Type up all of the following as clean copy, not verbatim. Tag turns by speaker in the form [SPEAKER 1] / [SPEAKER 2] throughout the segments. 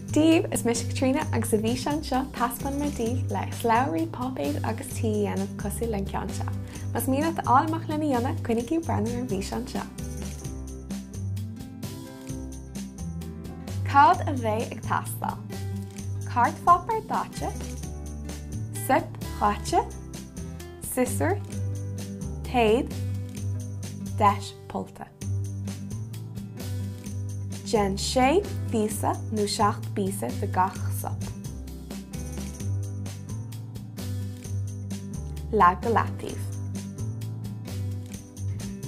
[SPEAKER 1] Díobh is mis Caitríona agus a bhfíseán seo taispeán mar díobh le Slabhraí páipéir agus dhéanamh cosú le ceann seo. Mas míle álamach lena dhéanamh chuinnigiú brenn ar bhfíseán seo. Cad a bheith ag taispeáil. Cart páipéir dáte, sip chaite, sisir, téad, deis pulta. Gen 6 bhíse nó 7 bhíse de gach sop. Le go leatíobh.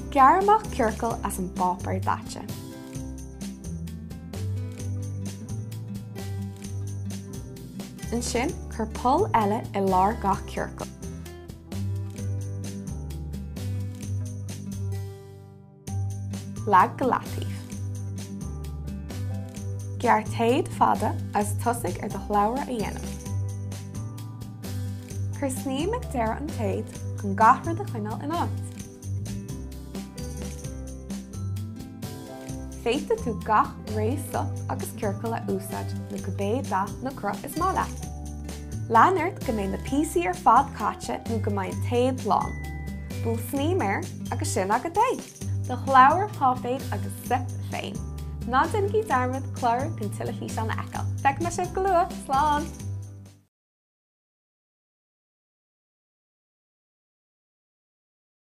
[SPEAKER 1] Gearmach ciorcail as an páipéir dáte. An sin chur pol eile I lár gach ciorcail. Le go leatíobh. Gear téad fada as tosaigh ar do chlabhra a dhéanamh. Chur sní ag deire an téad chun gahra de chuineál in áit. Féite tú gach rééis sop agus ciorcail a úsáid na go bé da na cro is má le. Leanúirt go mbeidh na písaí ar fad caite nó go mbeidh téad lán. Bú sní méir agus sin agad é. Do chlabhra páipéir agus sip féin. Ná den gí darmad clár gon tuile bhfíseán eacail. Feic me sibh go luath, slán!